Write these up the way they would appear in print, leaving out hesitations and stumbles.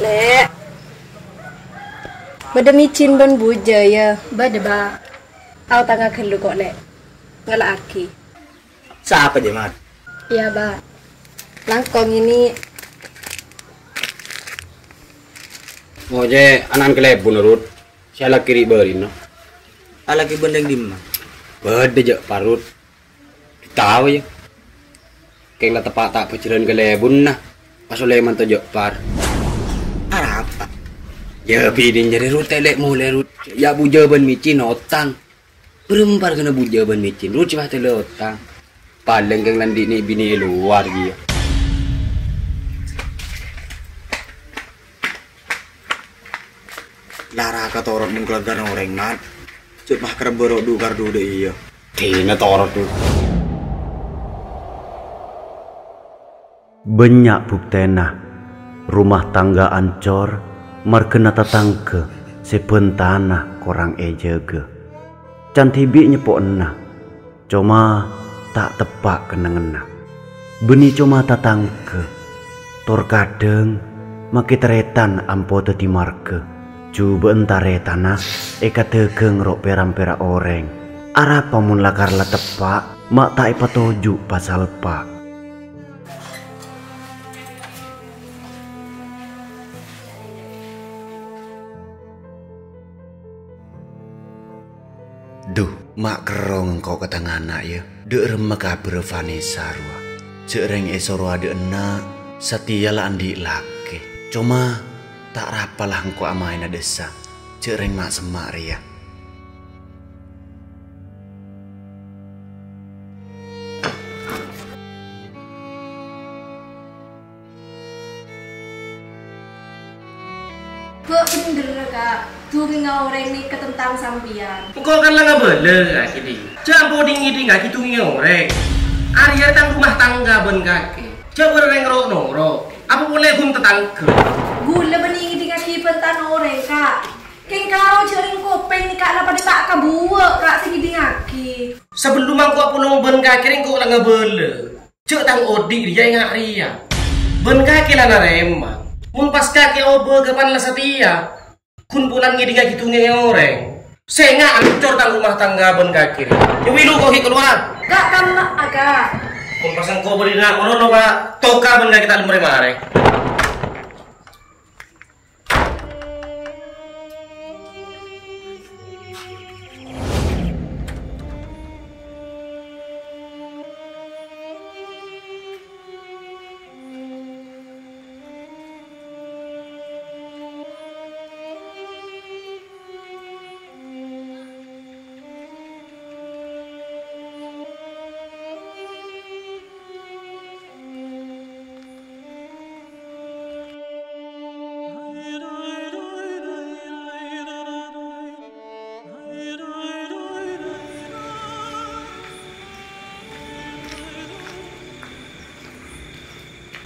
Lek. Bada micin ban buja ya. Bada ba. Au tangga kelu kok lek. Ngalak aki. Siapa dia, Mat? Iya, ba. Langkong ini Oh, je anan kelebun urut. Saya kiri berin no. Alaki bendeng di mana? Bede je parut. Tahu ya. Keng la tepak tak peciran kelebun nah. Pasole man to je par. Apa? Ya bidin jadi rut telek mulai rut. Ya buja ban micin otang. Berempar kena buja ban micin. Rut cuma tele otang. Paling keng landi ni bini luar dia. Lara ka torot mung keluarga orang Mat. Cuk mah kerberok du kardu de iya. Tina torot tu. Banyak buktena rumah tangga ancor markena tatangke sepen tanah korang ejege. Cantibi nyepok ena cuma tak tepak kenengena. Beni cuma tatangke tor kadeng maki teretan ampo teti marke. Coba entare tanah eka tegeng rok peram-pera oreng. Arah pamun lakar la tepak mak tak ipatoju pasal pak. Duh, mak kerong engkau ketangana ya. Dek remek abere Vanessa rua. Cereng esoro ade enak, setia lah andi laki. Cuma tak rapalah engkau amain desa. Cereng mak semak ria. kok bener kak. Tungi orang ni ketentang sampian. Kau kan lah ngabele kak kini. Jangan boding ini nggak hitungi orang. Arya tang rumah tangga ben kaki. Coba orang rok norok. Apa boleh pun tetangga. Gula bening dengan kipentan orang kak. Keng kau cering kopeng ni kak napa tak kabuak kak segi dingaki. Sebelum aku pulang ben kaki ring kau lah ngabele. Cek tang odik dia yang Arya. Ben kaki lah narema. Mun pas kaki obo kapan lah setia. Kun pulang ngidi nggak hitungi orang. Saya nggak ancur tang rumah tangga ben kaki. Yawilu kau keluar. Kak kamu agak. Kun pasang kau beri nak mono pak. Toka ben kaki tak lumre mare.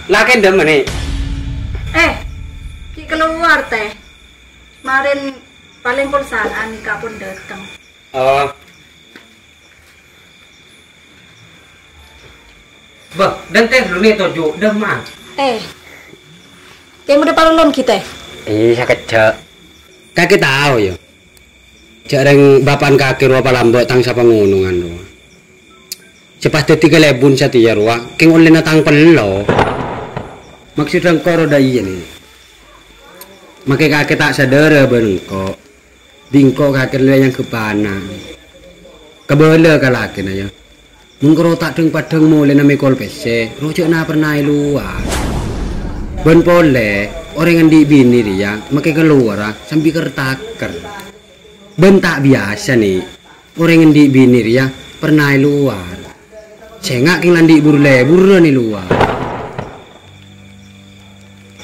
Laken dem ni. Ki keluar teh. Kemarin paling perusahaan nikah pun datang. Oh. Bah, dan teh lu ni tojo demang. Kamu udah palon kita. Iya kecek. Kaki tahu ya. Jarang bapan kaki ruang palambok tang sapa ngunungan ruang. Cepat deti kelebun setia ruang. Keng oleh natang pelo. Maksudnya kau roda iya nih. Makai kaki tak sadar bengkok. Bingkok kaki le yang kepana. Kebele kalaki na ya. Mungkro tak deng padeng mulai nami kol pese. Rojok na pernah luar. Ben pole orang yang di bini dia makai keluar sambil kertaker. Ben tak biasa nih. Orang yang di bini dia pernah luar. Cengak king landi buru nih luar.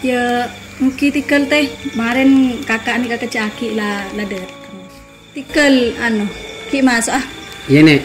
Ya mungkin tikal teh. Kemarin kakak ni kakak caki lah datang. Tikal ki masuk ah. Iya nek.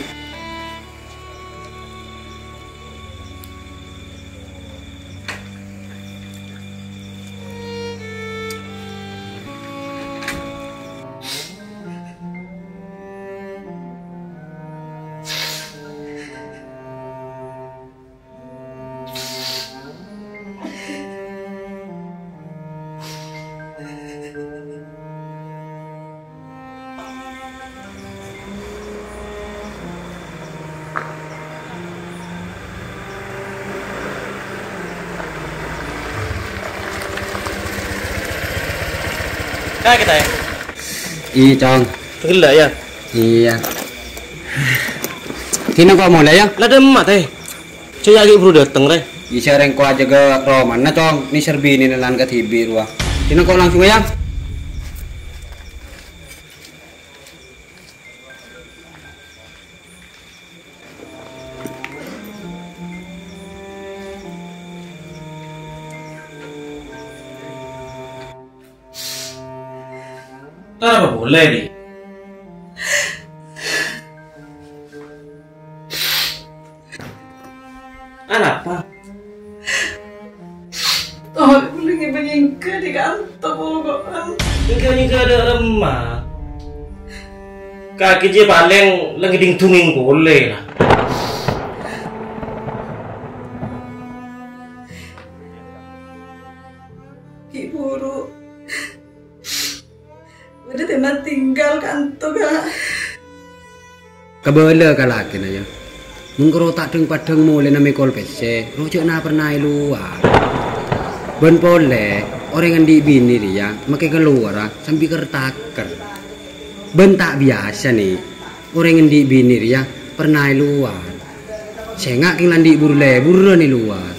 Kaget ya? Iya, Cong. Gila ya? Iya. Kini kok mulai ya? Lah demat teh. Cuy lagi bro dateng teh. Bisa rengko aja ke Roman. Nah, Cong, ini serbi ini nelan ke tibir wah. Kini kok langsung ya? Kenapa boleh nih? Apa? Oh, lagi menyingkir di kantor pokoknya. Hingga ada remah. Kaki je paling lagi dingtungin boleh lah. Ibu udah teman tinggal kantor kak. Kebele kalaki na ya. Mengkero tak deng padeng mulai nami kol pese. Rojok na pernah luar. Ben pole orang yang di bini dia makai keluar sambil kertaker. Ben tak biasa nih. Orang yang di bini dia pernah luar. Saya ngak keng landi burle nih luar.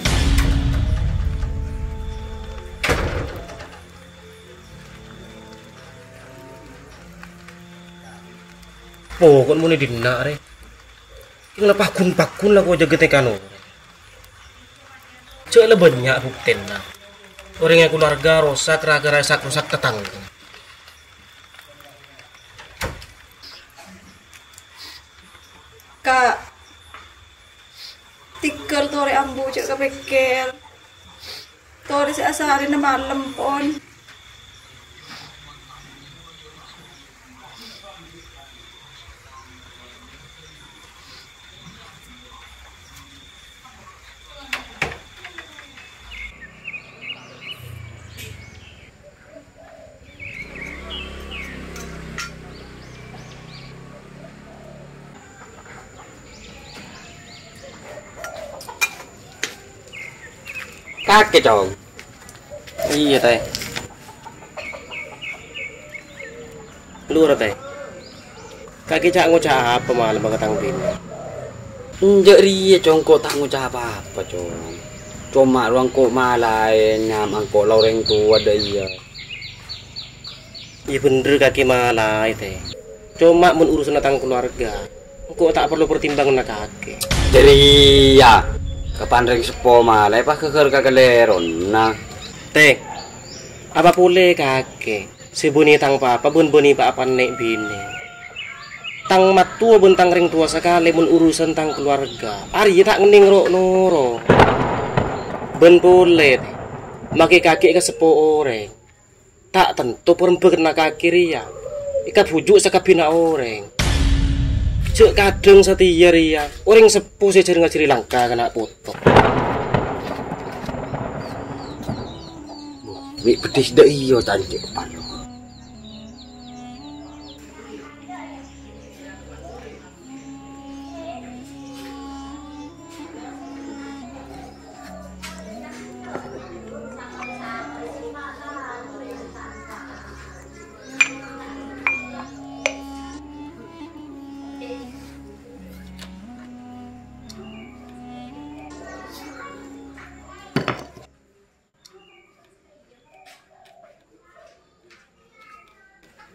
Pokok muni dinak re. Kena pakun lah kau jaga tekano. Cek lah banyak bukti lah. Orang yang keluarga rosak, raga rusak tetangga. Kak, tikel tore ambu cek kepikir. Tore si asari na malam pon. Kaki Cong. Iya teh. Lu teh. Kaki cak ngucap apa malam bakatang bin. Enjak ria Cong kok tak ngucap apa Cong. Cuma ruang kok malai nyam angkok loreng tua ada iya. Iya bener kaki malah teh. Cuma mun urusan tentang keluarga. Kok tak perlu pertimbangan nak kaki. Jadi ya. Kapan ring sepo malai pas keker kakeleron nah. Teh. Apa boleh kaki? Sebuni tang papa bun buni papa nek bini. Tang mat tua bun tang ring tua sekali mun urusan tang keluarga. Ari tak ngening ro noro. Ben boleh. Maki kaki ke sepo orang. Tak tentu perempuan kena kaki ria. Ikat bujuk sakapina orang. Cek kadang setia ria. Orang sepuh sih cari ngaciri langka kena potong. Wik pedis dah iyo tancik palo.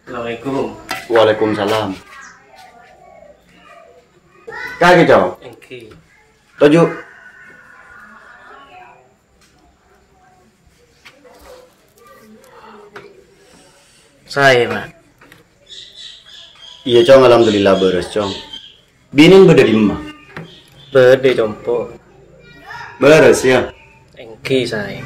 Assalamualaikum. Waalaikumsalam. Kaki Cong. Engki. Toju. Saya Pak. Iya Cong, alhamdulillah beres Cong. Binin beda di emak. Bede compo. Beres ya. Engki saya.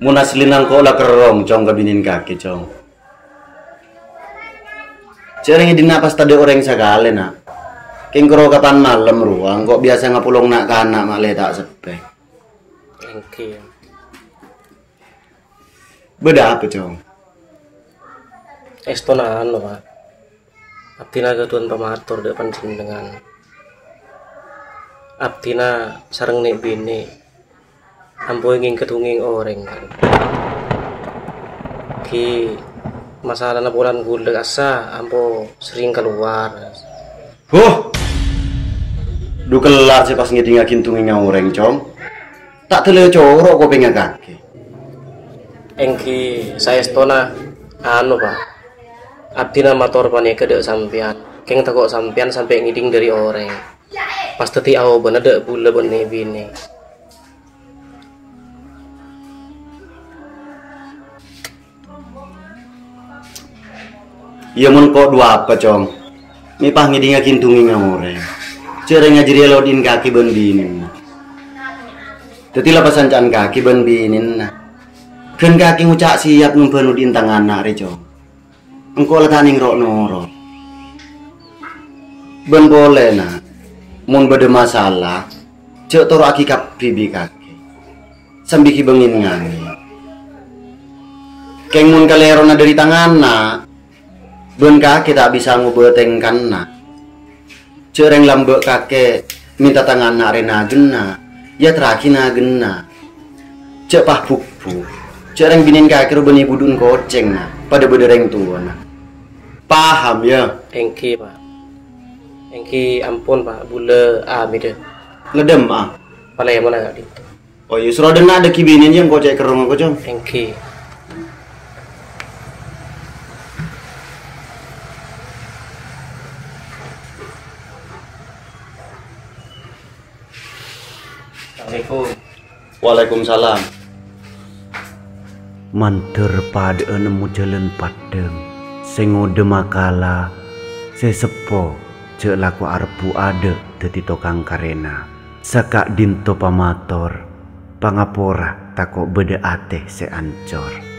Munaslinan kau lah kerong Cong kabinin kaki Cong. Sering di napas tadi orang sekali nak. Kengkro kapan malam ruang kok biasa ngapulong nak kanak malah tak sepe. Engki. Beda apa Cong? Estonan Pak. Abdina ketuan pematur depan dengan Abdina sareng nek bini. ambo ingin ketunging orang kan. Ki masalah na bulan gula asa ambo sering keluar. Du kelar sih pas ngidingakin tunging orang com. Tak tele corok kok pengen kaki. Engki saya stona anu pak. Abdi nama motor pane kedek sampean. Keng takok sampean sampai ngiding dari orang. Pas teti awo bener dek bule bene bini. Iya mun kok dua apa com? Mi pah ngidingakin tunging orang. Cereng ngajari lodin kaki ben binin. Teti lapasan can kaki ben binin. Ken kaki ngucak siap ngumpenudin tangan nari com. Engkau letaning rok noro. Ben boleh na. Mun bade masalah. Cek toro aki kap bibi kaki. Sambiki bengin ngangi. Keng mun kalerona dari tangan na. Ben kaki tak bisa ngubetengkan na. Cereng lambek kakek minta tangan na arena gena. Ya terakhir na gena. Cek pah pupu. Cereng binin kaki rubeni budun koceng na. Pada bedereng tua na. Paham ya? Engki pak. Engki ampun pak. Bule deh. Ledem ah. Palai mana gak gitu. Oh iya suruh dengar ada kibinin yang kau cek ke rumah kau com. Engki. Assalamualaikum. Waalaikumsalam. Manter pada nemu jalan padeng. Sengode makala. Sesepo. Cek laku arpu ada teti tokang karena. Sakak dinto pamator. Pangapora takok beda ateh seancor.